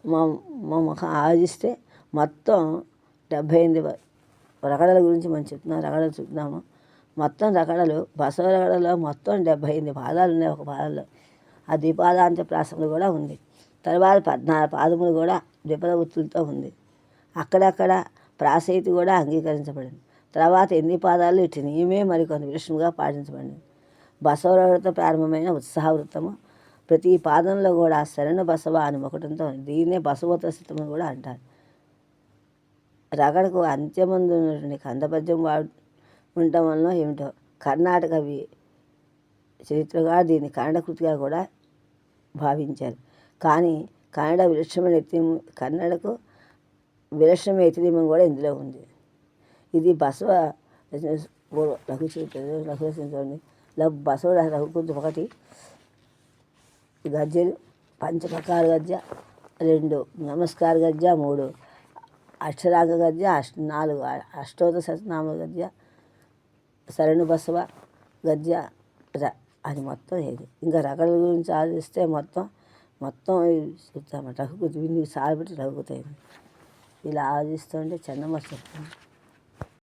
మా మా ముఖం ఆలోచిస్తే మొత్తం 78 రగడల గురించి మనం చెప్తున్నాం. రగడలు చెప్తున్నాము. మొత్తం రగడలు బసవ రగడలో మొత్తం 78 పాదాలు ఉన్నాయి ఒక పాదంలో. ఆ ద్విపాదాంత ప్రాసములు కూడా ఉంది. తర్వాత 14 పాదములు కూడా ద్విపద వృత్తులతో ఉంది. అక్కడక్కడ ప్రాసయితి కూడా అంగీకరించబడింది. తర్వాత 8 పాదాలు ఇటు నియమే మరికొంత విషముగా పాటించబడింది. బసవరగడతో ప్రారంభమైన ఉత్సాహ వృత్తము ప్రతి పాదంలో కూడా శరణు బసవ అని ఒకటితో ఉంది. దీన్నే బసవోత్తర స్థితమని కూడా అంటారు. రగడకు అంత్యమందు ఉన్నటువంటి కందపద్యం ఉండటం వలన ఏమిటో కర్ణాటక చరిత్రగా దీన్ని కన్నడ కృతిగా కూడా భావించారు. కానీ కన్నడకు విలక్షణ ఎతినిమం కూడా ఇందులో ఉంది. ఇది బసవ చూడండి. బసవ రఘుకృతి 1 గద్యలు పంచప్రకార గద్య 2 నమస్కార గద్య 3 అక్షరాంగ గద్య 4 అష్టోత్తర శతనామ గద్య శరణు బసవ గద్య అని మొత్తం ఇది. ఇంకా రగడల గురించి ఆలోచిస్తే మొత్తం చెప్తామట. రఘుకృతి విన్ని సారబెట్టి రఘుకృతి అయింది. ఇలా ఆలోచిస్తుంటే చెన్నమ్మ చెప్తుంది.